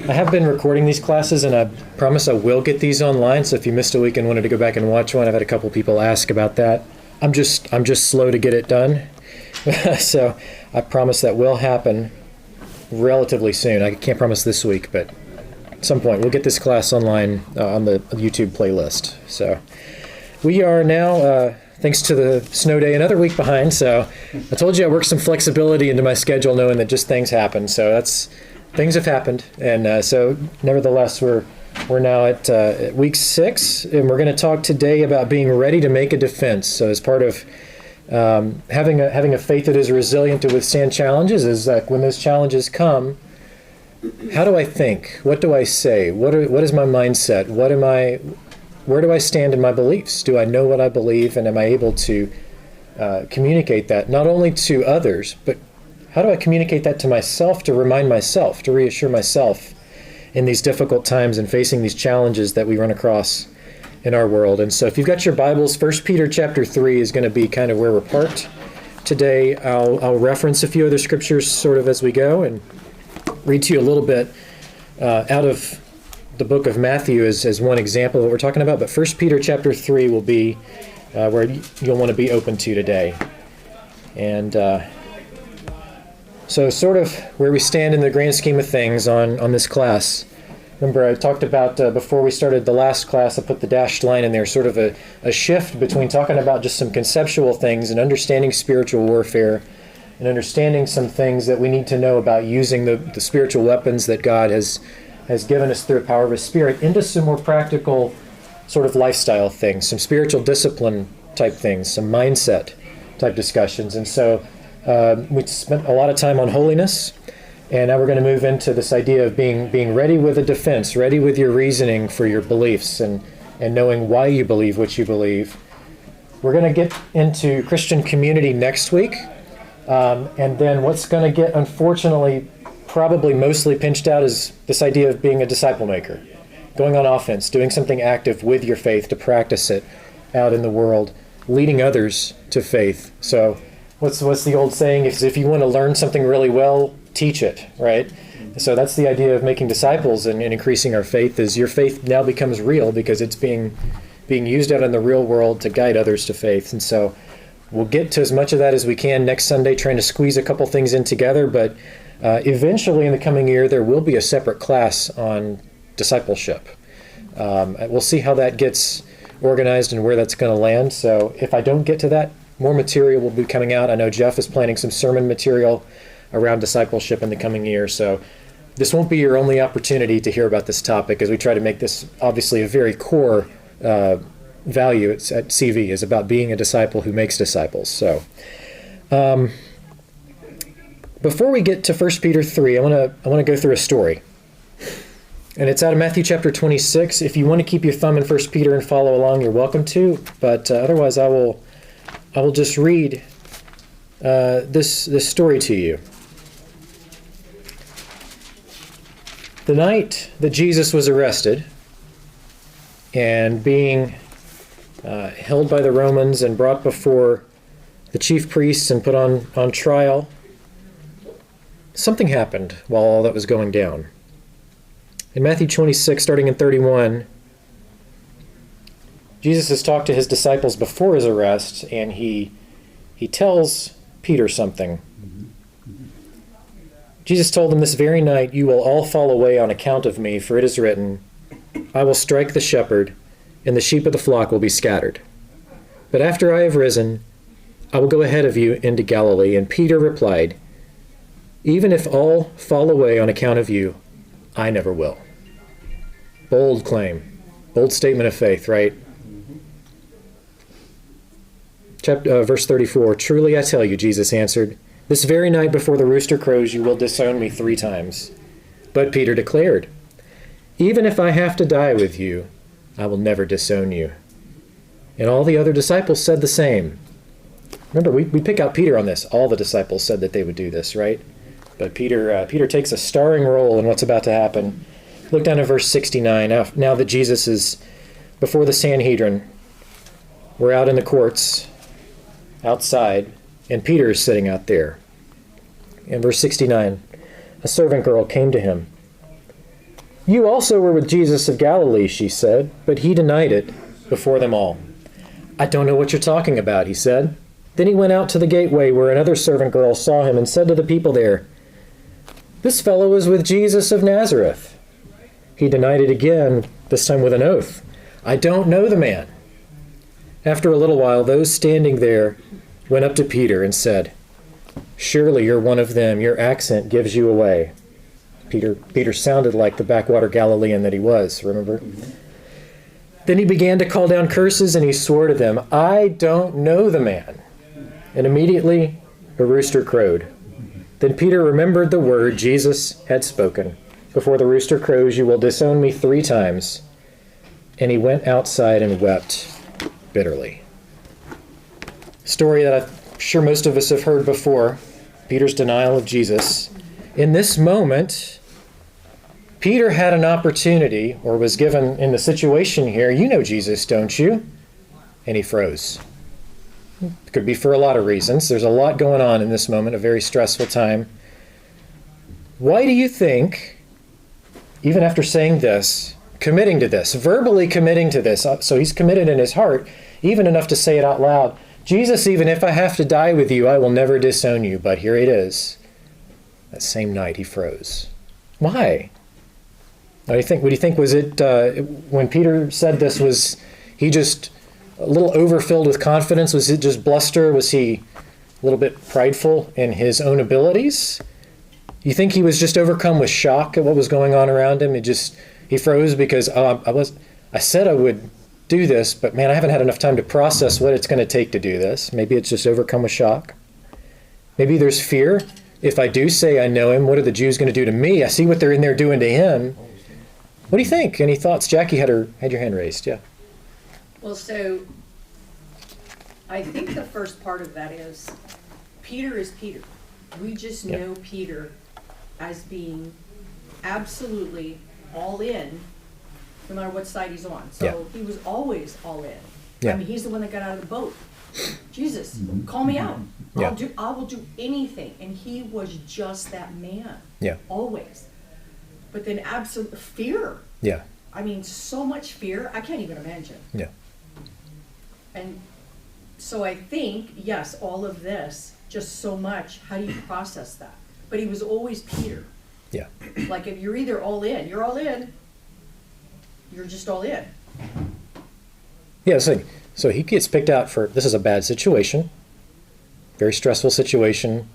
I have been recording these classes, and I promise I will get these online. So if you missed a week and wanted to go back and watch one, I've had a couple people ask about that. I'm just slow to get it done. So I promise that will happen relatively soon. I can't promise this week, but at some point we'll get this class online on the YouTube playlist. So we are now, thanks to the snow day, another week behind. So I told you I worked some flexibility into my schedule, knowing that just things happen. So things have happened, and so nevertheless we're now at week 6, and we're going to talk today about being ready to make a defense. So as part of having a faith that is resilient to withstand challenges, is like when those challenges come, how do I think? What do I say? What is my mindset? Where do I stand in my beliefs? Do I know what I believe, and am I able to communicate that not only to others, but how do I communicate that to myself, to remind myself, to reassure myself in these difficult times and facing these challenges that we run across in our world? And so if you've got your Bibles, 1 Peter chapter 3 is going to be kind of where we're parked today. I'll reference a few other scriptures sort of as we go and read to you a little bit out of the book of Matthew as one example of what we're talking about. But 1 Peter chapter 3 will be where you'll want to be open to today. And so sort of where we stand in the grand scheme of things on this class. Remember, I talked about before we started the last class, I put the dashed line in there, sort of a shift between talking about just some conceptual things and understanding spiritual warfare and understanding some things that we need to know about using the spiritual weapons that God has given us through the power of His Spirit into some more practical sort of lifestyle things, some spiritual discipline type things, some mindset type discussions. And so we spent a lot of time on holiness, and now we're going to move into this idea of being ready with a defense, ready with your reasoning for your beliefs and knowing why you believe what you believe. We're going to get into Christian community next week, and then what's going to get, unfortunately, probably mostly pinched out is this idea of being a disciple maker, going on offense, doing something active with your faith to practice it out in the world, leading others to faith. So what's the old saying? If you want to learn something really well, teach it, right? So that's the idea of making disciples and increasing our faith, is your faith now becomes real because it's being used out in the real world to guide others to faith. And so we'll get to as much of that as we can next Sunday, trying to squeeze a couple things in together, but eventually in the coming year there will be a separate class on discipleship. We'll see how that gets organized and where that's going to land. So if I don't get to that, more material will be coming out. I know Jeff is planning some sermon material around discipleship in the coming year. So this won't be your only opportunity to hear about this topic, as we try to make this obviously a very core value at CV, is about being a disciple who makes disciples. So before we get to 1 Peter 3, I want to go through a story. And it's out of Matthew chapter 26. If you want to keep your thumb in 1 Peter and follow along, you're welcome to. But otherwise, I will just read this story to you. The night that Jesus was arrested and being held by the Romans and brought before the chief priests and put on trial, something happened while all that was going down. In Matthew 26, starting in 31, Jesus has talked to his disciples before his arrest, and he tells Peter something. Jesus told them, "This very night you will all fall away on account of me, for it is written, I will strike the shepherd, and the sheep of the flock will be scattered. But after I have risen, I will go ahead of you into Galilee." And Peter replied, "Even if all fall away on account of you, I never will." Bold claim, bold statement of faith, right? Verse 34, "Truly I tell you," Jesus answered, "this very night before the rooster crows, you will disown me 3 times. But Peter declared, "Even if I have to die with you, I will never disown you." And all the other disciples said the same. Remember, we pick out Peter on this. All the disciples said that they would do this, right? But Peter takes a starring role in what's about to happen. Look down at verse 69. Now that Jesus is before the Sanhedrin, we're out in the courts, outside, and Peter is sitting out there. In verse 69, a servant girl came to him, You also were with Jesus of Galilee, she said, but he denied it before them all. I don't know what you're talking about, he said. Then he went out to the gateway where another servant girl saw him and said to the people there, This fellow is with Jesus of Nazareth. He denied it again, this time with an oath. I don't know the man. After a little while, those standing there went up to Peter and said, Surely you're one of them. Your accent gives you away. Peter sounded like the backwater Galilean that he was, remember? Then he began to call down curses, and he swore to them, I don't know the man. And immediately a rooster crowed. Then Peter remembered the word Jesus had spoken. Before the rooster crows, you will disown me 3 times. And he went outside and wept bitterly. Story that I'm sure most of us have heard before, Peter's denial of Jesus. In this moment, Peter had an opportunity, or was given in the situation here, you know Jesus, don't you? And he froze. It could be for a lot of reasons. There's a lot going on in this moment, a very stressful time. Why do you think, even after saying this, committing to this, verbally committing to this, so he's committed in his heart, even enough to say it out loud, Jesus, even if I have to die with you, I will never disown you. But here it is. That same night he froze. Why? What do you think was it, when Peter said this, was he just a little overfilled with confidence? Was it just bluster? Was he a little bit prideful in his own abilities? You think he was just overcome with shock at what was going on around him? He froze because I said I would do this, but man, I haven't had enough time to process what it's going to take to do this. Maybe it's just overcome with shock. Maybe there's fear. If I do say I know him, what are the Jews going to do to me? I see what they're in there doing to him. What do you think? Any thoughts? Jackie had your hand raised. Yeah. Well, so I think the first part of that is Peter is Peter. We just know Peter as being absolutely all in, no matter what side he's on. So he was always all in. Yeah. I mean, he's the one that got out of the boat. Jesus, call me out. I will do anything. And he was just that man. Yeah. Always. But then absolute fear. Yeah. I mean, so much fear, I can't even imagine. Yeah. And so I think, yes, all of this, just so much, how do you process that? But he was always Peter. Yeah. Like if you're either all in, you're all in, you're just all in. Yeah, so he gets picked out for, this is a bad situation, very stressful situation.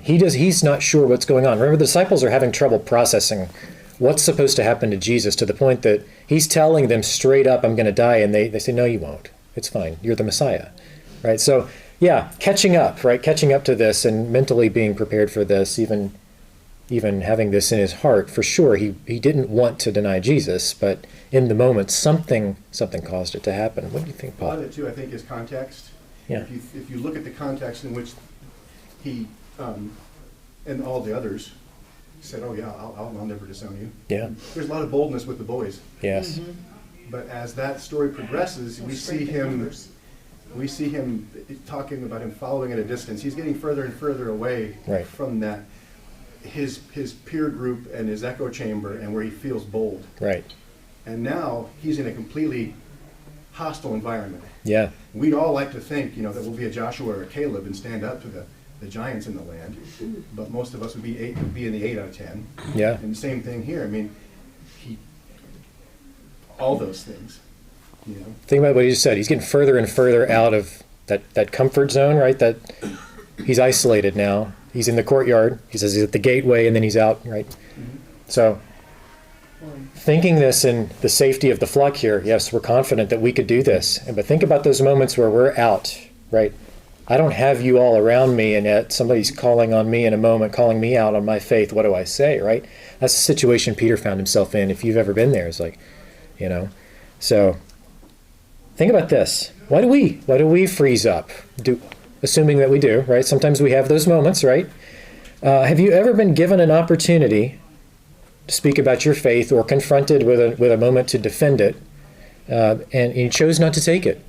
He's not sure what's going on. Remember, the disciples are having trouble processing what's supposed to happen to Jesus, to the point that he's telling them straight up, I'm going to die, and they say, no, you won't. It's fine. You're the Messiah, right? So, yeah, catching up, right? Catching up to this and mentally being prepared for this, even having this in his heart. For sure, he didn't want to deny Jesus, but in the moment, something caused it to happen. What do you think, Paul? A lot of it, too, I think, is context. Yeah. If you look at the context in which he and all the others said, oh, yeah, I'll never disown you. Yeah. There's a lot of boldness with the boys. Yes. Mm-hmm. But as that story progresses, we see him talking about him following at a distance. He's getting further and further away from that, his peer group and his echo chamber, and where he feels bold. Right. And now he's in a completely hostile environment. Yeah. We'd all like to think, that we'll be a Joshua or a Caleb and stand up to the giants in the land, but most of us would be in the 8 out of 10. Yeah. And the same thing here. I mean, all those things. Think about what he just said. He's getting further and further out of that comfort zone, right? That he's isolated now. He's in the courtyard. He says he's at the gateway, and then he's out, right? Mm-hmm. So, thinking this in the safety of the flock here, yes, we're confident that we could do this. But think about those moments where we're out, right? I don't have you all around me, and yet somebody's calling on me in a moment, calling me out on my faith. What do I say, right? That's the situation Peter found himself in. If you've ever been there, it's like, So, think about this. Why do we freeze up? Assuming that we do, right? Sometimes we have those moments, right? Have you ever been given an opportunity to speak about your faith, or confronted with a moment to defend it, and you chose not to take it?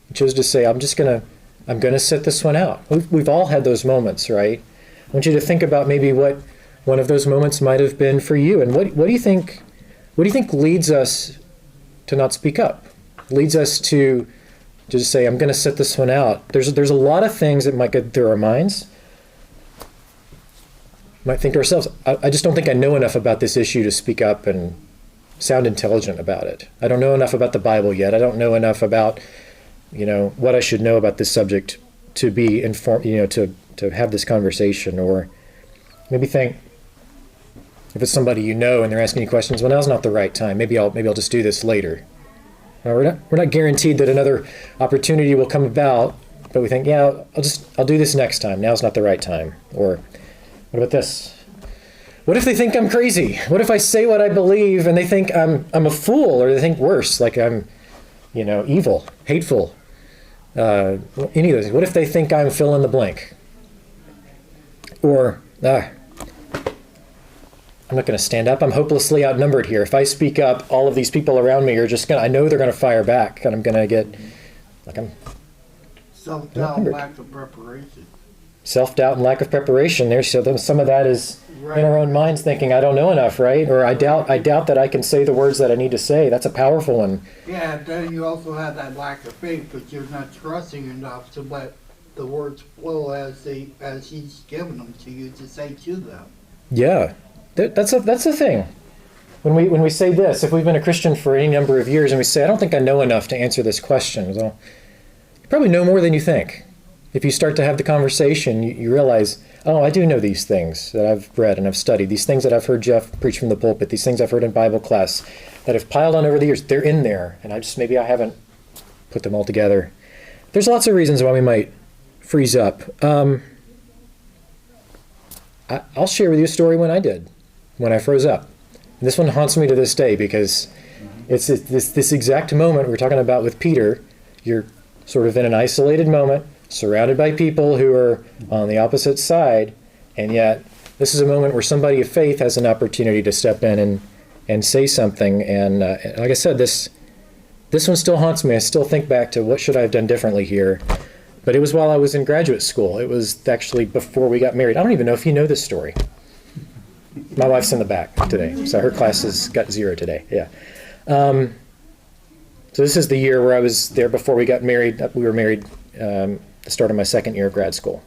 You chose to say, I'm going to sit this one out. We've all had those moments, right? I want you to think about maybe what one of those moments might have been for you. And what do you think? What do you think leads us to not speak up? Leads us to just say, "I'm going to sit this one out." There's a lot of things that might go through our minds. Might think to ourselves, I just don't think I know enough about this issue to speak up and sound intelligent about it. I don't know enough about the Bible yet. I don't know enough about, what I should know about this subject to be informed, to have this conversation. Or maybe think, if it's somebody you know and they're asking you questions, well, now's not the right time. Maybe I'll just do this later. We're not guaranteed that another opportunity will come about, but we think, yeah, I'll do this next time. Now's not the right time. Or what about this? What if they think I'm crazy? What if I say what I believe and they think I'm a fool, or they think worse, like I'm, evil, hateful? Any of those. What if they think I'm fill in the blank? Or, I'm not going to stand up. I'm hopelessly outnumbered here. If I speak up, all of these people around me are I know they're going to fire back, and I'm going to get, I'm self-doubt, lack of preparation. Self-doubt and lack of preparation. Some of that is right in our own minds thinking, I don't know enough, right? Or I doubt that I can say the words that I need to say. That's a powerful one. Yeah, then you also have that lack of faith because you're not trusting enough to let the words flow as he's given them to you to say to them. Yeah, that's the thing. When we say this, if we've been a Christian for any number of years and we say, I don't think I know enough to answer this question, well, you probably know more than you think. If you start to have the conversation, you realize, oh, I do know these things that I've read and I've studied, these things that I've heard Jeff preach from the pulpit, these things I've heard in Bible class that have piled on over the years. They're in there, and maybe I haven't put them all together. There's lots of reasons why we might freeze up. I'll share with you a story when I froze up. And this one haunts me to this day because it's this exact moment we're talking about with Peter. You're sort of in an isolated moment, surrounded by people who are on the opposite side, and yet this is a moment where somebody of faith has an opportunity to step in and say something. And like I said, this one still haunts me. I still think back to what should I have done differently here. But it was while I was in graduate school. It was actually before we got married. I don't even know if you know this story. My wife's in the back today, so her class has got 0 today. Yeah. So this is the year where I was there before we got married. We were married the start of my second year of grad school.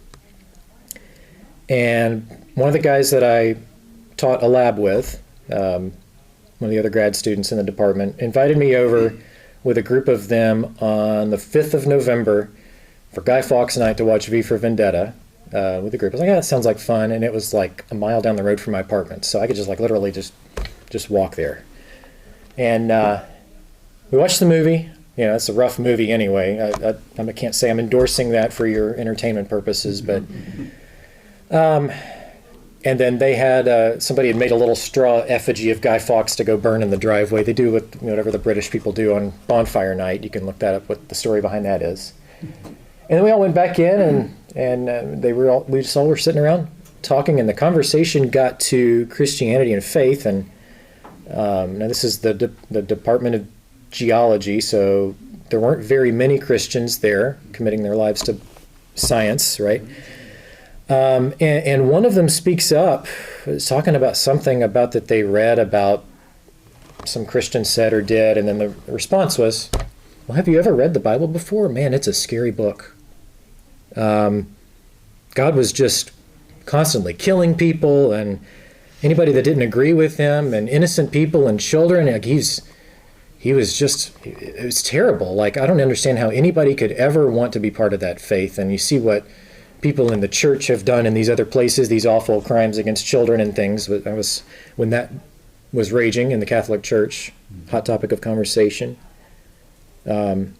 And one of the guys that I taught a lab with, one of the other grad students in the department, invited me over with a group of them on the 5th of November for Guy Fawkes night to watch V for Vendetta with the group. I was like, yeah, that sounds like fun. And it was like a mile down the road from my apartment. So I could just literally just walk there. And we watched the movie. It's a rough movie anyway. I can't say I'm endorsing that for your entertainment purposes, but and then they had somebody had made a little straw effigy of Guy Fawkes to go burn in the driveway. They do whatever the British people do on bonfire night. You can look that up, what the story behind that is. And then we all went back in, and we just all were sitting around talking, and the conversation got to Christianity and faith. And now this is the Department of Geology, so there weren't very many Christians there committing their lives to science, right? And one of them speaks up, is talking about something about that they read about some Christian said or did, and then the response was, well, have you ever read the Bible before? Man, it's a scary book. God was just constantly killing people, and anybody that didn't agree with him, and innocent people and children. Like it was terrible. Like, I don't understand how anybody could ever want to be part of that faith. And you see what people in the church have done in these other places, these awful crimes against children and things. When that was raging in the Catholic Church, hot topic of conversation. And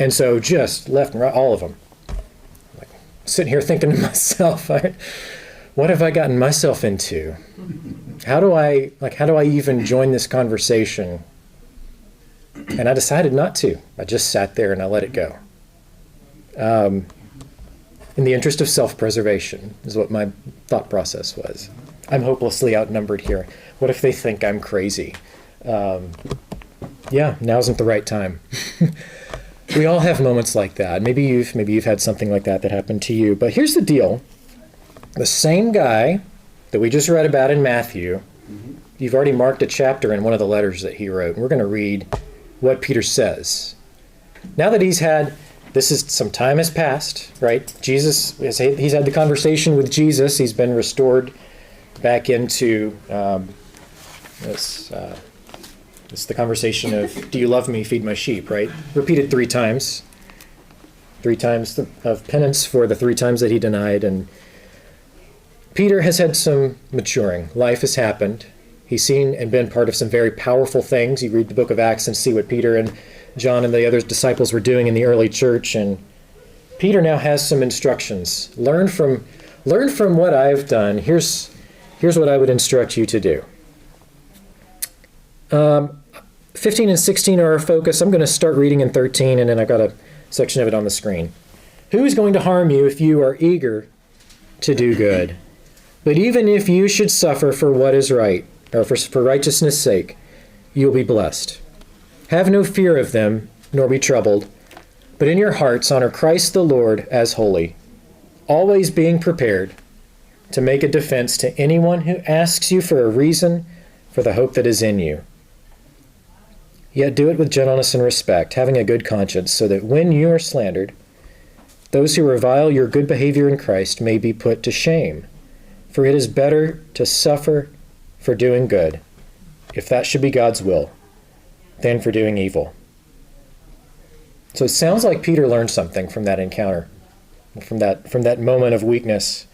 so just left and right, all of them. Like, sitting here thinking to myself, what have I gotten myself into? How do I even join this conversation? And I decided not to. I just sat there and I let it go. In the interest of self-preservation is what my thought process was. I'm hopelessly outnumbered here. What if they think I'm crazy? Yeah, now isn't the right time. We all have moments like that. Maybe you've had something like that happened to you. But here's the deal. The same guy that we just read about in Matthew, you've already marked a chapter in one of the letters that he wrote. We're going to read what Peter says. Now that some time has passed, right? He's had the conversation with Jesus. He's been restored back into it's the conversation of, do you love me, feed my sheep, right? Repeated 3 times. 3 times of penance for the 3 times that he denied. And Peter has had some maturing. Life has happened. He's seen and been part of some very powerful things. You read the book of Acts and see what Peter and John and the other disciples were doing in the early church. And Peter now has some instructions. Learn from what I've done. Here's what I would instruct you to do. 15 and 16 are our focus. I'm going to start reading in 13, and then I've got a section of it on the screen. Who is going to harm you if you are eager to do good? But even if you should suffer for what is right, or for righteousness' sake, you will be blessed. Have no fear of them, nor be troubled, but in your hearts honor Christ the Lord as holy, always being prepared to make a defense to anyone who asks you for a reason for the hope that is in you. Yet do it with gentleness and respect, having a good conscience, so that when you are slandered, those who revile your good behavior in Christ may be put to shame. For it is better to suffer for doing good, if that should be God's will, than for doing evil. So it sounds like Peter learned something from that encounter, from that moment of weakness.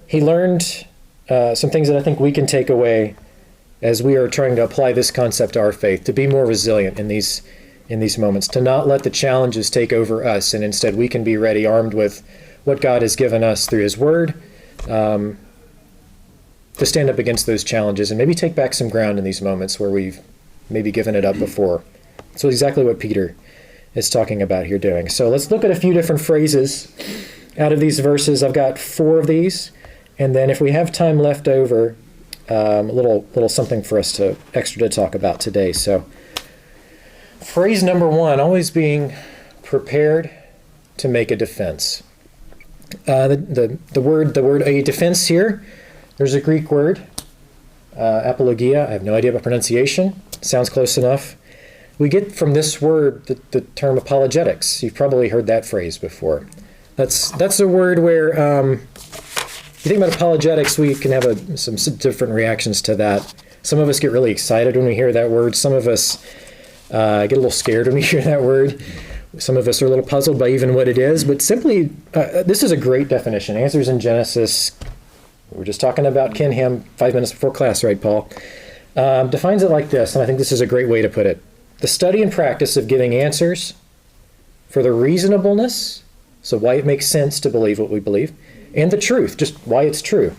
He learned some things that I think we can take away as we are trying to apply this concept to our faith, to be more resilient in these moments, to not let the challenges take over us, and instead we can be ready, armed with what God has given us through his word, to stand up against those challenges and maybe take back some ground in these moments where we've maybe given it up before. So exactly what Peter is talking about here doing. So let's look at a few different phrases out of these verses. I've got 4 of these, and then if we have time left over, a little something for us extra to talk about today. So phrase number 1, always being prepared to make a defense. The word a defense here, there's a Greek word, apologia. I have no idea about pronunciation. Sounds close enough. We get from this word the term apologetics. You've probably heard that phrase before. That's a word where you think about apologetics, we can have some different reactions to that. Some of us get really excited when we hear that word. Some of us get a little scared when we hear that word. Some of us are a little puzzled by even what it is. But simply, this is a great definition. Answers in Genesis. We were just talking about Ken Ham 5 minutes before class, right, Paul? Defines it like this, and I think this is a great way to put it. The study and practice of giving answers for the reasonableness, so why it makes sense to believe what we believe, and the truth, just why it's true,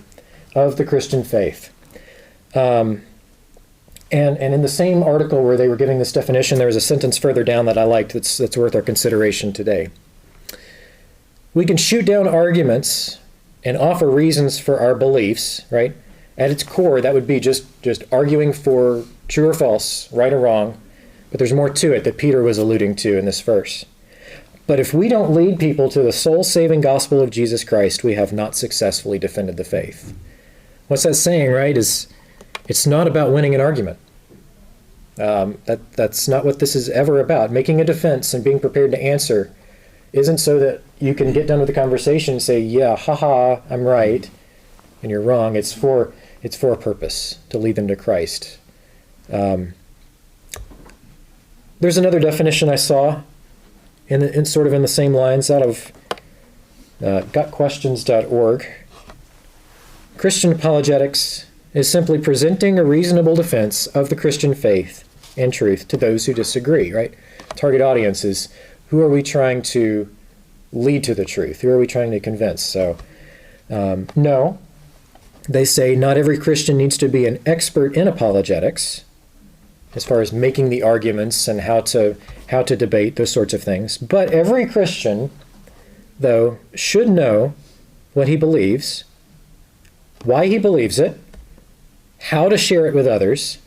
of the Christian faith. And in the same article where they were giving this definition, there was a sentence further down that I liked that's worth our consideration today. We can shoot down arguments and offer reasons for our beliefs, right? At its core, that would be just arguing for true or false, right or wrong. But there's more to it that Peter was alluding to in this verse. But if we don't lead people to the soul-saving gospel of Jesus Christ, we have not successfully defended the faith. What's that saying, right, is it's not about winning an argument. That's not what this is ever about. Making a defense and being prepared to answer isn't so that you can get done with the conversation and say, yeah, haha, I'm right, and you're wrong. It's for a purpose, to lead them to Christ. There's another definition I saw in sort of in the same lines out of gotquestions.org. Christian apologetics is simply presenting a reasonable defense of the Christian faith and truth to those who disagree, right? Target audience is, who are we trying to lead to the truth? Who are we trying to convince? So, no. They say not every Christian needs to be an expert in apologetics, as far as making the arguments and how to debate, those sorts of things. But every Christian, though, should know what he believes, why he believes it, how to share it with others,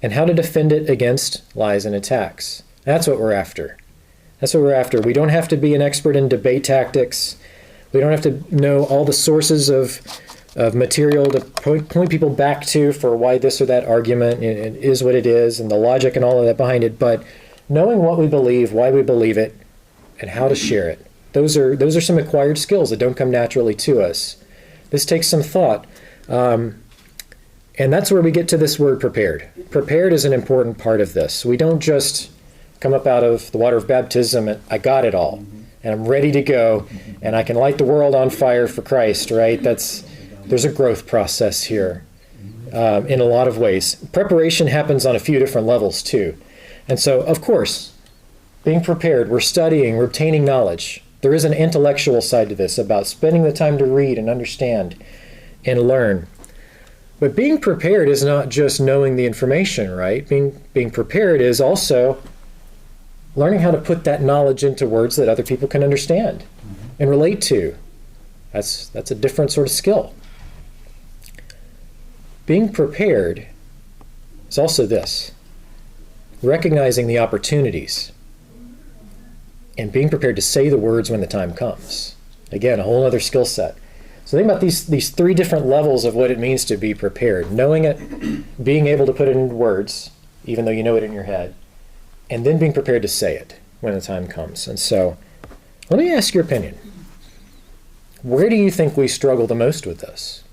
and how to defend it against lies and attacks. That's what we're after. That's what we're after. We don't have to be an expert in debate tactics. We don't have to know all the sources of of material to point people back to for why this or that argument it is what it is, and the logic and all of that behind it. But knowing what we believe, why we believe it, and how to share it, those are some acquired skills that don't come naturally to us. This takes some thought. And that's where we get to this word prepared. Prepared is an important part of this. We don't just come up out of the water of baptism and I got it all, and I'm ready to go, and I can light the world on fire for Christ, right? There's a growth process here in a lot of ways. Preparation happens on a few different levels too. And so, of course, being prepared, we're studying, we're obtaining knowledge. There is an intellectual side to this about spending the time to read and understand and learn. But being prepared is not just knowing the information, right? Being prepared is also learning how to put that knowledge into words that other people can understand and relate to. That's a different sort of skill. Being prepared is also this: recognizing the opportunities and being prepared to say the words when the time comes. Again, a whole other skill set. So think about these three different levels of what it means to be prepared. Knowing it, being able to put it into words, even though you know it in your head, and then being prepared to say it when the time comes. And so, let me ask your opinion. Where do you think we struggle the most with this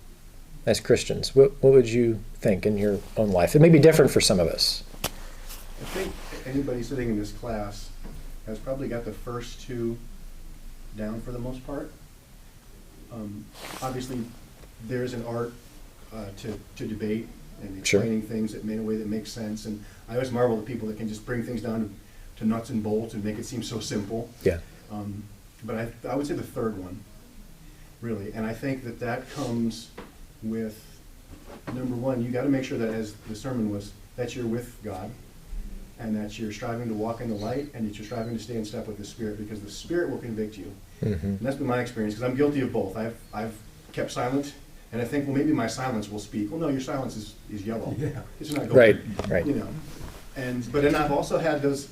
as Christians? What would you think in your own life? It may be different for some of us. I think anybody sitting in this class has probably got the first two down for the most part. Obviously, there's an art to debate and explaining things in a way that makes sense. And I always marvel at people that can just bring things down to nuts and bolts and make it seem so simple. Yeah. But I would say the third one, really. And I think that comes with, number one, you got to make sure that, as the sermon was, that you're with God, and that you're striving to walk in the light, and that you're striving to stay in step with the Spirit, because the Spirit will convict you. And that's been my experience, because I'm guilty of both. I've kept silent, and I think, well, maybe my silence will speak. Well, no, your silence is yellow. Yeah. It's not going. Right. You know. But then I've also had those.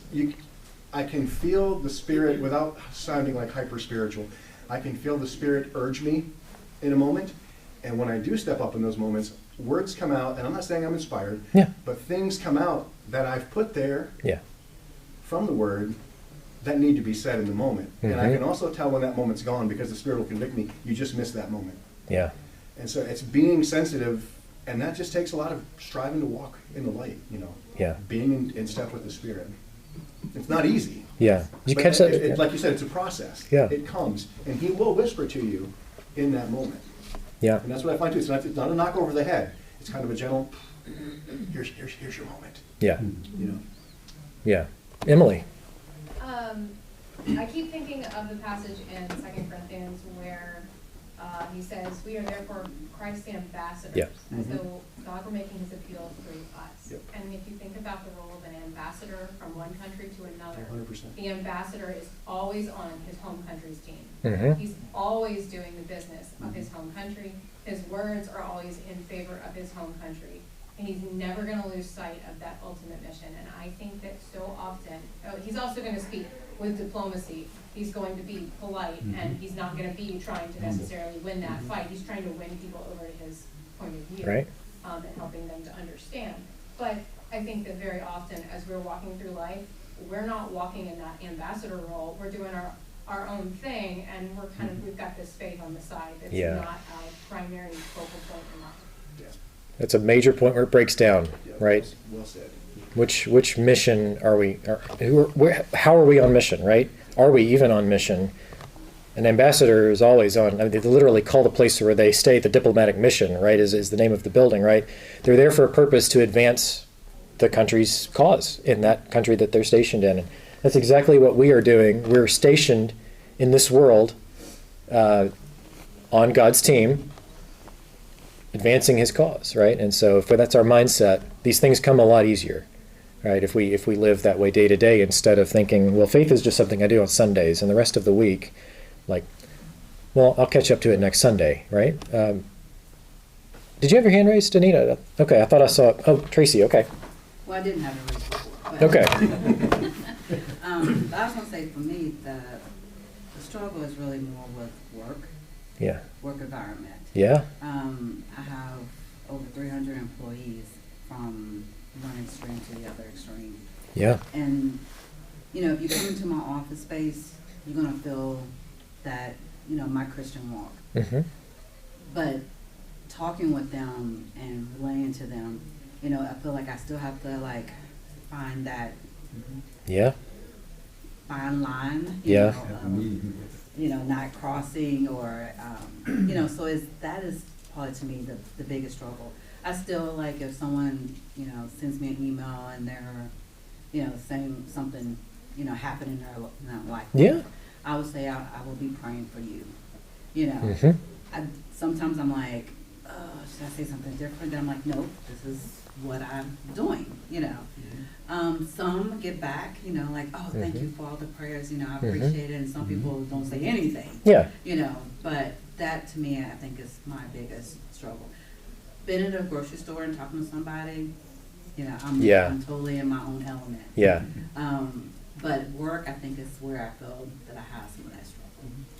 I can feel the Spirit, without sounding like hyper spiritual. I can feel the Spirit urge me in a moment, and when I do step up in those moments, words come out, and I'm not saying I'm inspired. Yeah. But things come out that I've put there. Yeah. From the Word, that need to be said in the moment. And I can also tell when that moment's gone, because the Spirit will convict me. You just missed that moment. Yeah. And so it's being sensitive, and that just takes a lot of striving to walk in the light, Yeah. Being in step with the Spirit. It's not easy. Yeah. Did you But catch that? like you said, it's a process. Yeah. It comes, and He will whisper to you in that moment. Yeah. And that's what I find too. It's not a knock over the head. It's kind of a gentle, here's your moment. Yeah. Yeah. Emily. I keep thinking of the passage in 2 Corinthians where he says, we are therefore Christ's ambassadors, as though God were making his appeal through us. Yep. And if you think about the role of an ambassador from one country to another, 100%. the ambassador is always on his home country's team. Mm-hmm. He's always doing the business of his home country. His words are always in favor of his home country. And he's never going to lose sight of that ultimate mission. And I think that so often, he's also going to speak with diplomacy. He's going to be polite, and he's not going to be trying to necessarily win that fight. He's trying to win people over to his point of view, Right. And helping them to understand. But I think that very often, as we're walking through life, we're not walking in that ambassador role. We're doing our own thing, and we've got this faith on the side that's not a primary focal point in life. That's a major point where it breaks down, right? Well said. Which mission are we? How are we on mission, right? Are we even on mission? An ambassador is always on. I mean, they literally call the place where they stay the diplomatic mission, right? Is the name of the building, right? They're there for a purpose to advance the country's cause in that country that they're stationed in. And that's exactly what we are doing. We're stationed in this world on God's team, advancing His cause, right? And so if that's our mindset, these things come a lot easier, right? If we live that way day to day, instead of thinking, well, faith is just something I do on Sundays, and the rest of the week, like, well, I'll catch up to it next Sunday, right? Did you have your hand raised, Anita? Okay, I thought I saw it. Oh, Tracy, okay. Well, I didn't have it raised before. But, Okay. but I was going to say, for me, the struggle is really more with work. Yeah. work environment. Yeah. I have over 300 employees from one extreme to the other extreme. Yeah. And, you know, if you come into my office space, you're gonna feel that, you know, my Christian walk. Mm-hmm. But talking with them and relaying to them, you know, I feel like I still have to like find that Yeah. fine line. Yeah. You know, not crossing or, you know, so that is probably to me the biggest struggle. I still like if someone, you know, sends me an email and they're, you know, saying something, you know, happened in their life. Yeah. I would say I will be praying for you. You know, Mm-hmm. Sometimes I'm like, oh, should I say something different? Then I'm like, nope, this is what I'm doing, you know. Some get back, you know, like, oh, thank you for all the prayers, you know, I appreciate it. And some people don't say anything, Yeah. you know, but that to me, I think is my biggest struggle. Been in a grocery store and talking to somebody, you know, I'm totally in my own element. Yeah. But work, I think, is where I feel that I have some of that struggle.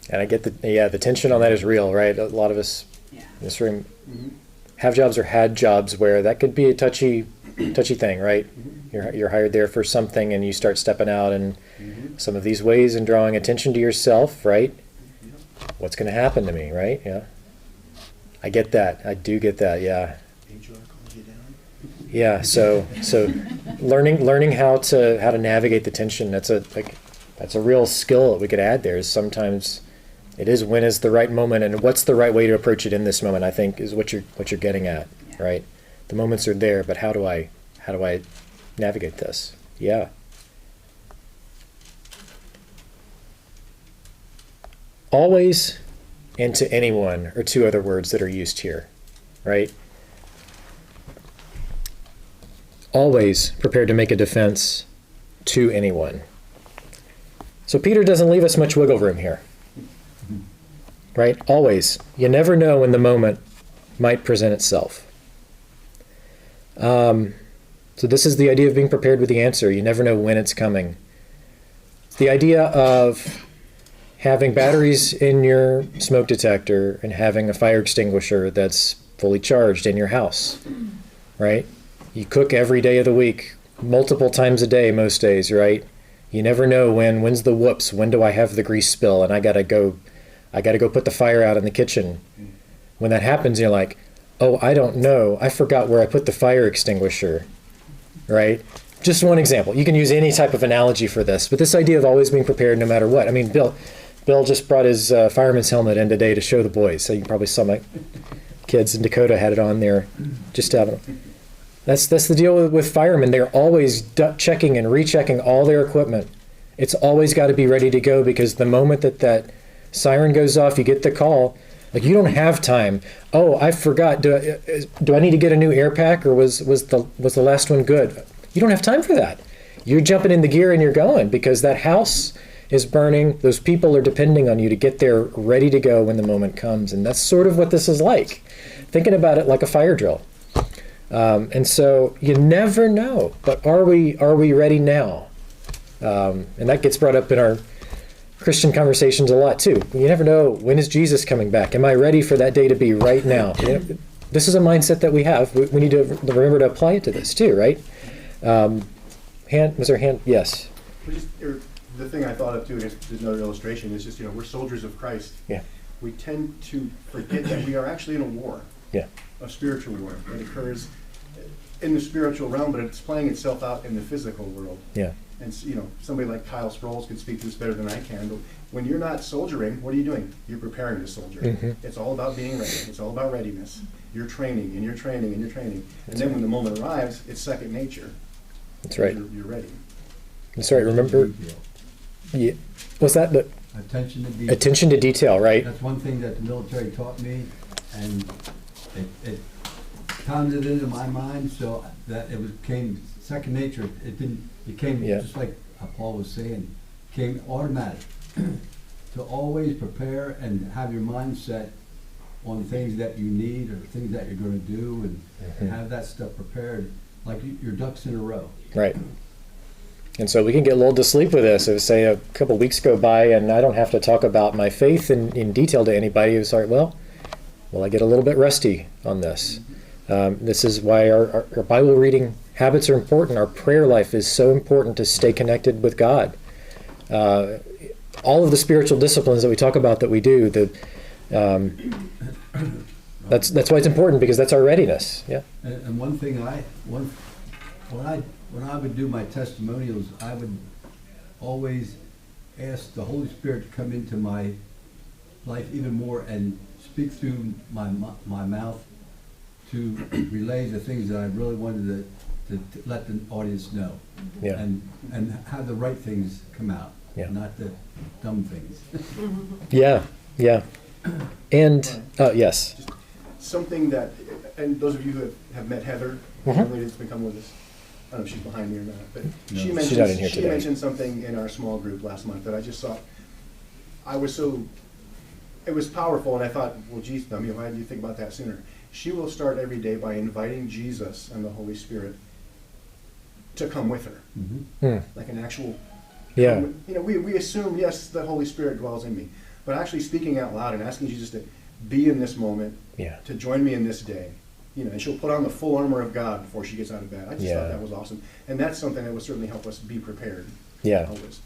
And I get the tension on that is real, right? A lot of us Yeah. in this room have jobs or had jobs where that could be a touchy thing, right? You're hired there for something and you start stepping out in some of these ways and drawing attention to yourself, right? What's going to happen to me, right? Yeah. I get that. I do get that. Yeah. HR calls you down. Yeah. So learning how to navigate the tension, that's a real skill that we could add there. Is sometimes it is when is the right moment and what's the right way to approach it in this moment, I think is what you're getting at, Yeah. right? The moments are there, but how do I navigate this? Yeah. Always and to anyone are two other words that are used here, right? Always prepared to make a defense to anyone. So Peter doesn't leave us much wiggle room here, right? Always. You never know when the moment might present itself. So this is the idea of being prepared with the answer. You never know when it's coming. It's the idea of having batteries in your smoke detector and having a fire extinguisher that's fully charged in your house, right? You cook every day of the week, multiple times a day most days, right? You never know when's the whoops, when do I have the grease spill and I gotta go put the fire out in the kitchen. When that happens, you're like, oh, I don't know. I forgot where I put the fire extinguisher, right? Just one example. You can use any type of analogy for this, but this idea of always being prepared no matter what. I mean, Bill just brought his fireman's helmet in today to show the boys. So you probably saw my kids in Dakota had it on there. Just that's the deal with firemen. They're always checking and rechecking all their equipment. It's always got to be ready to go because the moment that siren goes off, you get the call. Like you don't have time. Oh, I forgot. Do I need to get a new air pack or was the last one good? You don't have time for that. You're jumping in the gear and you're going because that house is burning. Those people are depending on you to get there ready to go when the moment comes. And that's sort of what this is like. Thinking about it like a fire drill. And so you never know, but are we ready now? And that gets brought up in our Christian conversations a lot too. You never know, when is Jesus coming back? Am I ready for that day to be right now? You know, this is a mindset that we have. We need to remember to apply it to this too, right? Was there a hand? Yes. The thing I thought of too, just another illustration, is just, we're soldiers of Christ. Yeah. We tend to forget that we are actually in a war. Yeah. A spiritual war that occurs in the spiritual realm, but it's playing itself out in the physical world. Yeah. And somebody like Kyle Sproles could speak to this better than I can, but when you're not soldiering, what are you doing? You're preparing to soldier. Mm-hmm. It's all about being ready. It's all about readiness. You're training and you're training and you're training. And then when the moment arrives, it's second nature. That's right. You're ready. That's right. Remember, yeah. Was that the attention to detail? Attention to detail, right? That's one thing that the military taught me, and it pounded into my mind so that it became second nature. It became just like Paul was saying, became automatic to always prepare and have your mindset on things that you need or things that you're going to do, and have that stuff prepared like your ducks in a row. Right. And so we can get lulled to sleep with this. If, say, a couple weeks go by and I don't have to talk about my faith in detail to anybody, it's like, well, I get a little bit rusty on this. This is why our Bible reading habits are important. Our prayer life is so important to stay connected with God. All of the spiritual disciplines that we talk about that we do, that's why it's important, because that's our readiness. Yeah. And one thing when I would do my testimonials, I would always ask the Holy Spirit to come into my life even more and speak through my mouth to relay the things that I really wanted to let the audience know. Yeah. And have the right things come out, Yeah. not the dumb things. Yeah. And, yes. Something that, and those of you who have met Heather, the Mhm. lady that's been coming with us, I don't know if she's behind me or not, but No. she She's mentioned, not in here she today. mentioned something in our small group last month that I just thought, it was powerful, and I thought, well, geez, I mean, why didn't you think about that sooner? She will start every day by inviting Jesus and the Holy Spirit to come with her, like an actual, Yeah. you know, we assume, yes, the Holy Spirit dwells in me, but actually speaking out loud and asking Jesus to be in this moment, Yeah. to join me in this day, you know, and she'll put on the full armor of God before she gets out of bed. I just Yeah. thought that was awesome, and that's something that would certainly help us be prepared. Yeah. Always.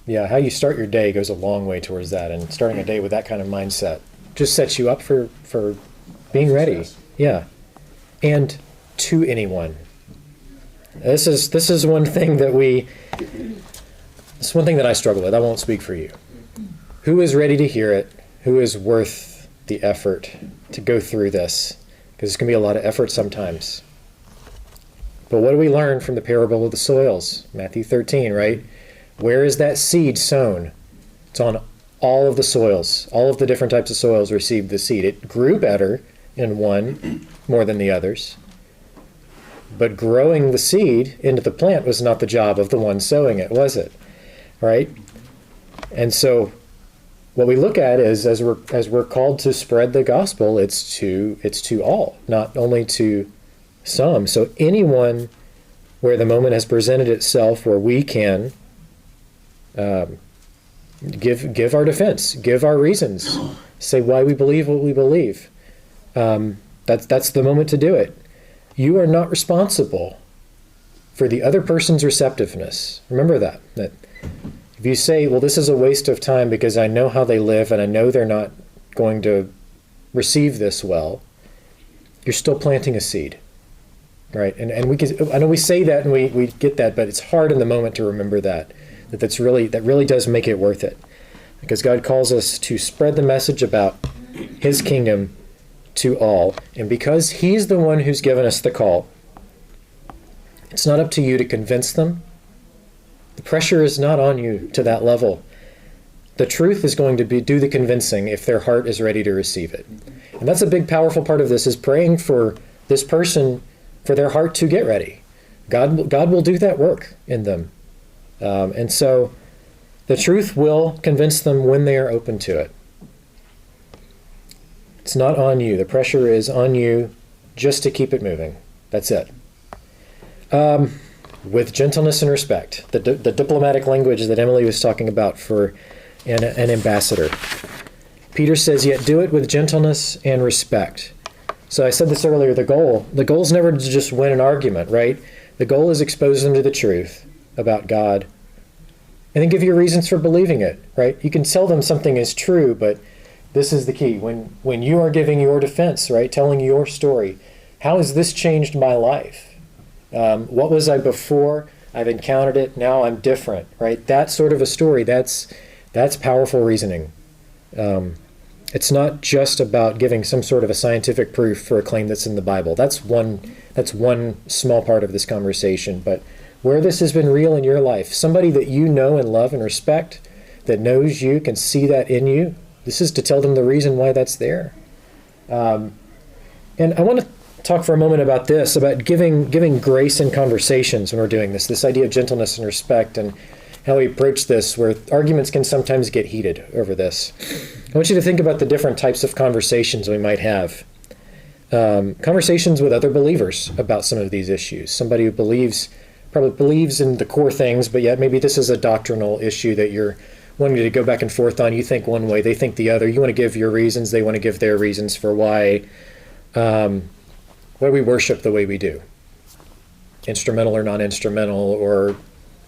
Yeah, how you start your day goes a long way towards that, and starting a day with that kind of mindset just sets you up for being ready. Success. Yeah, and to anyone. This is one thing that it's one thing that I struggle with. I won't speak for you. Who is ready to hear it? Who is worth the effort to go through this? Because it's going to be a lot of effort sometimes. But what do we learn from the parable of the soils? Matthew 13, right? Where is that seed sown? It's on all of the soils. All of the different types of soils received the seed. It grew better in one more than the others. But growing the seed into the plant was not the job of the one sowing it, was it? Right? And so what we look at is, as we're called to spread the gospel, it's to all, not only to some. So anyone where the moment has presented itself where we can give our defense, give our reasons, say why we believe what we believe. That's the moment to do it. You are not responsible for the other person's receptiveness. Remember that if you say, well, this is a waste of time because I know how they live and I know they're not going to receive this well, you're still planting a seed. Right? And I know we say that and we get that, but it's hard in the moment to remember that really does make it worth it. Because God calls us to spread the message about His kingdom to all. And because He's the one who's given us the call, it's not up to you to convince them. The pressure is not on you to that level. The truth is going to do the convincing if their heart is ready to receive it. And that's a big, powerful part of this, is praying for this person, for their heart to get ready. God will do that work in them. And so the truth will convince them when they are open to it. It's not on you. The pressure is on you just to keep it moving. That's it. With gentleness and respect. The diplomatic language that Emily was talking about for an ambassador. Peter says, yet do it with gentleness and respect. So I said this earlier, the goal is never to just win an argument, right? The goal is expose them to the truth about God, and then give you reasons for believing it, right? You can tell them something is true, but this is the key. When you are giving your defense, right, telling your story, how has this changed my life? What was I before? I've encountered it. Now I'm different, right? That sort of a story, that's powerful reasoning. It's not just about giving some sort of a scientific proof for a claim that's in the Bible. That's one small part of this conversation. But where this has been real in your life, somebody that you know and love and respect, that knows you, can see that in you, this is to tell them the reason why that's there. And I want to talk for a moment about this, about giving grace in conversations when we're doing this idea of gentleness and respect, and how we approach this, where arguments can sometimes get heated over this. I want you to think about the different types of conversations we might have. Conversations with other believers about some of these issues. Somebody who believes probably believes in the core things, but yet maybe this is a doctrinal issue that you're wanting to go back and forth on. You think one way, they think the other. You want to give your reasons, they want to give their reasons for why we worship the way we do. Instrumental or non-instrumental, or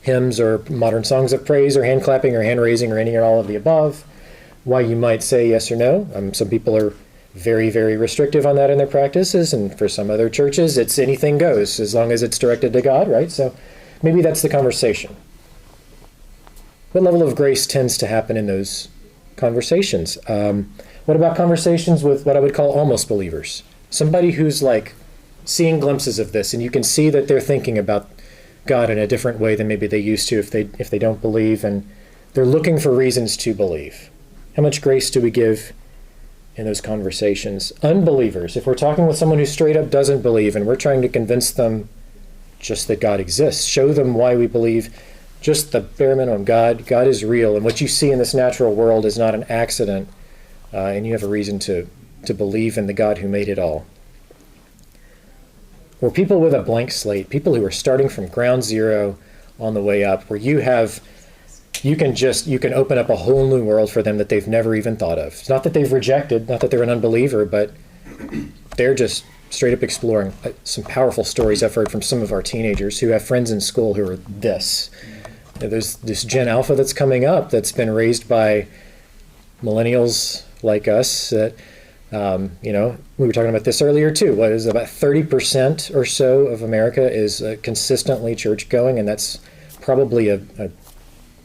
hymns or modern songs of praise, or hand clapping or hand raising, or any or all of the above. Why you might say yes or no. Some people are very, very restrictive on that in their practices, and for some other churches, it's anything goes, as long as it's directed to God, right? So maybe that's the conversation. What level of grace tends to happen in those conversations? What about conversations with what I would call almost believers? Somebody who's like seeing glimpses of this, and you can see that they're thinking about God in a different way than maybe they used to if they don't believe, and they're looking for reasons to believe. How much grace do we give in those conversations? Unbelievers, if we're talking with someone who straight up doesn't believe and we're trying to convince them just that God exists, show them why we believe just the bare minimum. God is real, and what you see in this natural world is not an accident, and you have a reason to believe in the God who made it all. Or people with a blank slate, people who are starting from ground zero on the way up, where you can open up a whole new world for them that they've never even thought of. It's not that they've rejected, not that they're an unbeliever, but they're just straight up exploring. Some powerful stories I've heard from some of our teenagers who have friends in school who are this. There's this Gen Alpha that's coming up that's been raised by millennials like us that, we were talking about this earlier too. What is about 30% or so of America is consistently church going, and that's probably a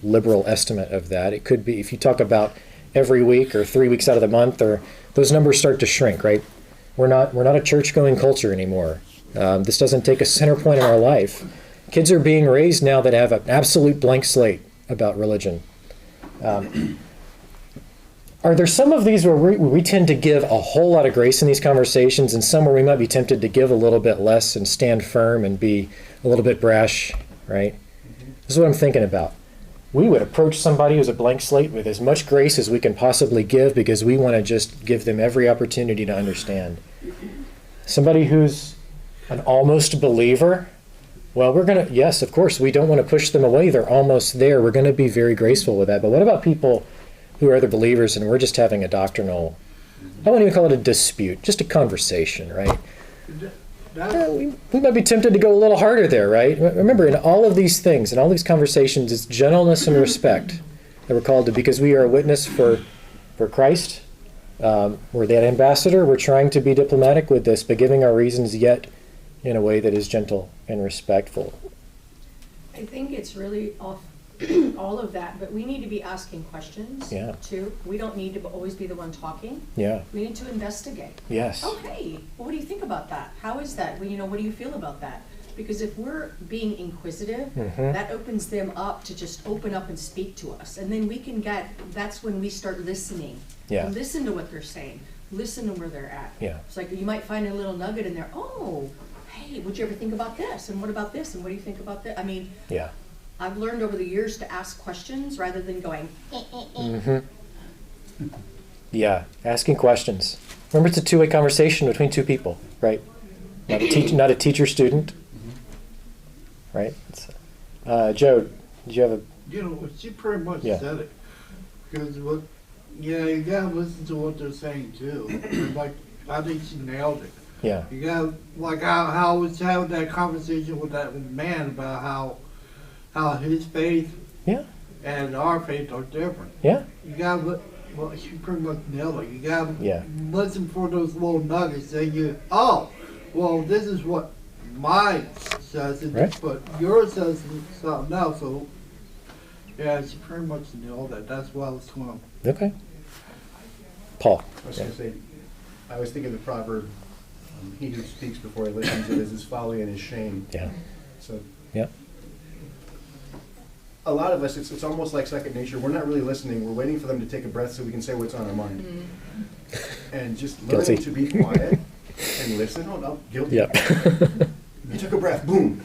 liberal estimate of that. It could be, if you talk about every week or 3 weeks out of the month, or those numbers start to shrink, right? We're not a church going culture anymore. This doesn't take a center point in our life. Kids are being raised now that have an absolute blank slate about religion. Are there some of these where we tend to give a whole lot of grace in these conversations, and some where we might be tempted to give a little bit less and stand firm and be a little bit brash, right? This is what I'm thinking about. We would approach somebody who's a blank slate with as much grace as we can possibly give, because we want to just give them every opportunity to understand. Somebody who's an almost believer, well, yes, of course, we don't want to push them away. They're almost there. We're going to be very graceful with that. But what about people who are other believers and we're just having a doctrinal, I wouldn't even call it a dispute, just a conversation, right? We might be tempted to go a little harder there, right? Remember, in all of these things, in all these conversations, it's gentleness and respect that we're called to, because we are a witness for Christ. We're that ambassador. We're trying to be diplomatic with this, but giving our reasons yet in a way that is gentle and respectful. I think it's really all of that, but we need to be asking questions too. We don't need to always be the one talking. Yeah. We need to investigate. Yes. Oh, hey, well, what do you think about that? How is that? Well, what do you feel about that? Because if we're being inquisitive, that opens them up to just open up and speak to us. And then that's when we start listening. Yeah. Listen to what they're saying. Listen to where they're at. Yeah. It's like you might find a little nugget in there. Oh, hey, would you ever think about this? And what about this? And what do you think about that? I mean, Yeah. I've learned over the years to ask questions rather than going, Yeah, asking questions. Remember, it's a two-way conversation between two people, right? Not a teacher-student, right? Joe, did you have a... She pretty much Yeah. said it. Because you gotta listen to what they're saying too. And I think she nailed it. Yeah. You gotta, how I was having that conversation with that man about how his faith Yeah. and our faith are different. Yeah. You gotta, she pretty much nailed it. You gotta Yeah. listen for those little nuggets that this is what mine says, Right. but yours says something else. So, yeah, she pretty much nailed it. That's what I was going. Okay. Paul. I was going to say, I was thinking the proverb, he who speaks before he listens, it is his folly and his shame. Yeah. So Yeah. a lot of us, it's almost like second nature. We're not really listening. We're waiting for them to take a breath so we can say what's on our mind. And just learning Guilty. to be quiet and listen. Oh, no, guilty. Yep. You took a breath, boom.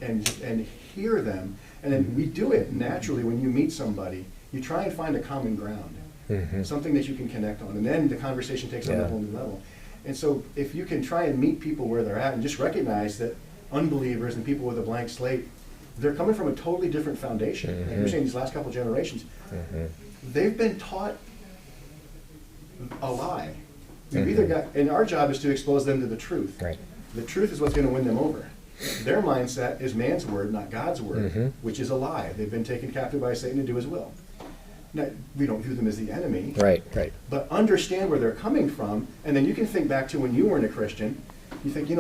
And hear them. And then we do it naturally when you meet somebody. You try and find a common ground, something that you can connect on. And then the conversation takes on a whole new level. And so if you can try and meet people where they're at and just recognize that unbelievers and people with a blank slate, they're coming from a totally different foundation. And you're saying these last couple generations, they've been taught a lie. We've either got, and our job is to expose them to the truth. Right. The truth is what's going to win them over. Their mindset is man's word, not God's word, which is a lie. They've been taken captive by Satan to do his will. Now, we don't view them as the enemy. Right. But understand where they're coming from, and then you can think back to when you weren't a Christian. You think,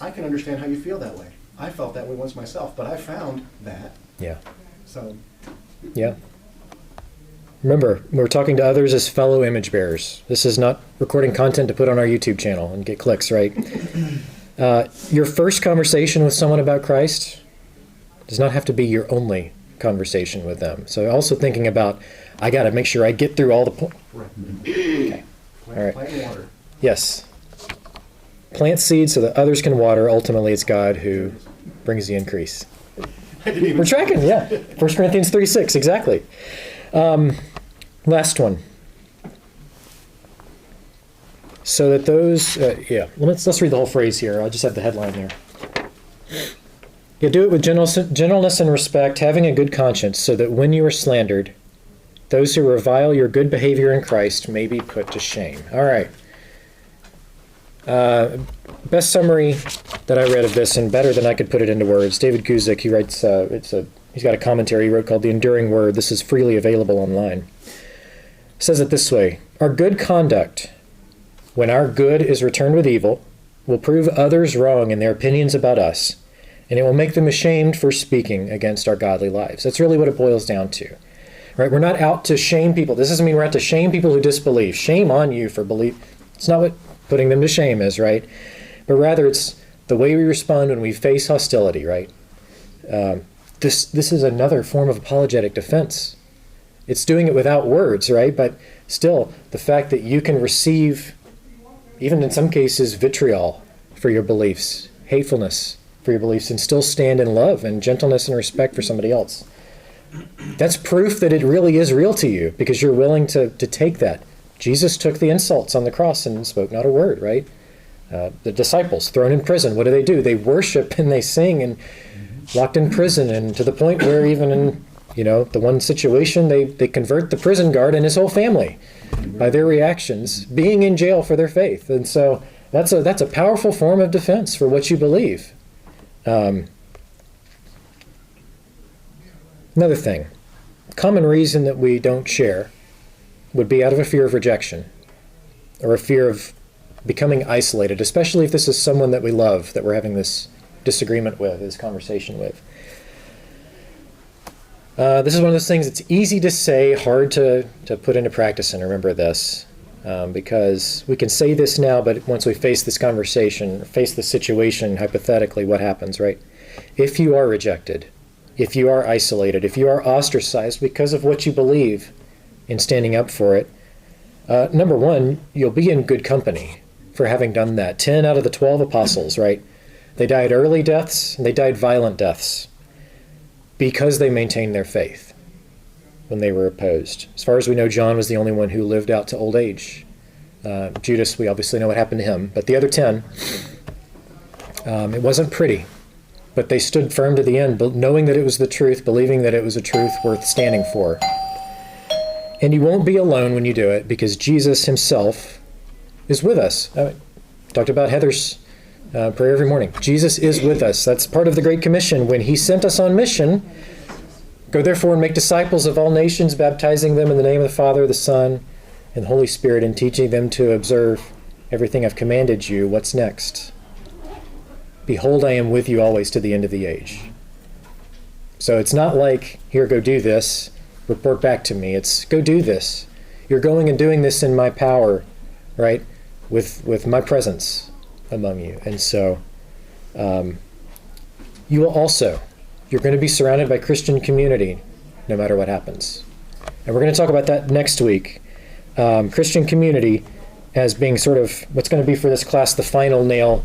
I can understand how you feel that way. I felt that way once myself, but I found that. Yeah. So. Yeah. Remember, we're talking to others as fellow image bearers. This is not recording content to put on our YouTube channel and get clicks, right? Your first conversation with someone about Christ does not have to be your only conversation with them. So also thinking about, I got to make sure I get through all the points. Right. Okay. All right. Plant water. Yes. Plant seeds so that others can water. Ultimately, it's God who brings the increase. We're tracking, yeah. 1 Corinthians 3:6, exactly. Last one. So that those, let's read the whole phrase here. I'll just have the headline there. You do it with gentleness and respect, having a good conscience, so that when you are slandered, those who revile your good behavior in Christ may be put to shame. All right. Best summary that I read of this, and better than I could put it into words. David Guzik, he writes, he's got a commentary he wrote called The Enduring Word. This is freely available online. Says it this way: our good conduct, when our good is returned with evil, will prove others wrong in their opinions about us, and it will make them ashamed for speaking against our godly lives. That's really what it boils down to. Right? We're not out to shame people. This doesn't mean we're out to shame people who disbelieve. Shame on you for belief. It's not what putting them to shame is, right? But rather it's the way we respond when we face hostility, right? This is another form of apologetic defense. It's doing it without words, right? But still, the fact that you can receive, even in some cases, vitriol for your beliefs, hatefulness for your beliefs, and still stand in love and gentleness and respect for somebody else. That's proof that it really is real to you, because you're willing to take that. Jesus took the insults on the cross and spoke not a word, right? The disciples thrown in prison, what do? They worship and they sing, and locked in prison, and to the point where even in the one situation, they convert the prison guard and his whole family by their reactions, being in jail for their faith. And so that's a powerful form of defense for what you believe. Another thing, common reason that we don't share would be out of a fear of rejection or a fear of becoming isolated, especially if this is someone that we love, that we're having this disagreement with, this conversation with. This is one of those things that's easy to say, hard to put into practice, and remember this, because we can say this now, but once we face this conversation, face the situation, hypothetically, what happens, right? If you are rejected, if you are isolated, if you are ostracized because of what you believe in standing up for it, number one, you'll be in good company for having done that. 10 out of the 12 apostles, right? They died early deaths, and they died violent deaths because they maintained their faith when they were opposed. As far as we know, John was the only one who lived out to old age. Judas, we obviously know what happened to him. But the other 10, it wasn't pretty. But they stood firm to the end, knowing that it was the truth, believing that it was a truth worth standing for. And you won't be alone when you do it, because Jesus himself is with us. I talked about Heather's prayer every morning. Jesus is with us. That's part of the Great Commission. When he sent us on mission, go therefore and make disciples of all nations, baptizing them in the name of the Father, the Son, and the Holy Spirit, and teaching them to observe everything I've commanded you. What's next? Behold, I am with you always to the end of the age. So it's not like, here, go do this, report back to me. It's, go do this. You're going and doing this in my power, right? With my presence among you. And so you will also, you're going to be surrounded by Christian community no matter what happens. And we're going to talk about that next week. Christian community as being sort of what's going to be for this class the final nail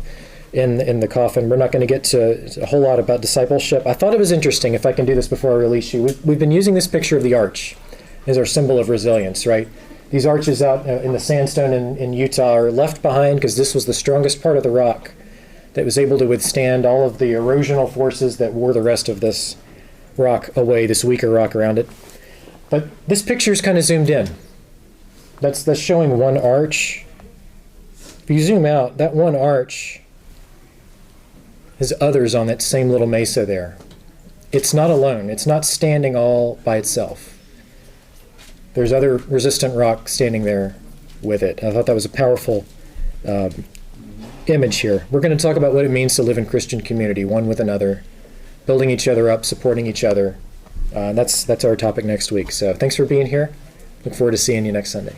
in the coffin. We're not going to get to a whole lot about discipleship. I thought it was interesting, if I can do this before I release you. We've been using this picture of the arch as our symbol of resilience, right? These arches out in the sandstone in Utah are left behind because this was the strongest part of the rock that was able to withstand all of the erosional forces that wore the rest of this rock away, this weaker rock around it. But this picture is kind of zoomed in. That's showing one arch. If you zoom out, that one arch has others on that same little mesa there. It's not alone. It's not standing all by itself. There's other resistant rock standing there with it. I thought that was a powerful image here. We're going to talk about what it means to live in Christian community, one with another, building each other up, supporting each other. That's our topic next week. So thanks for being here. Look forward to seeing you next Sunday.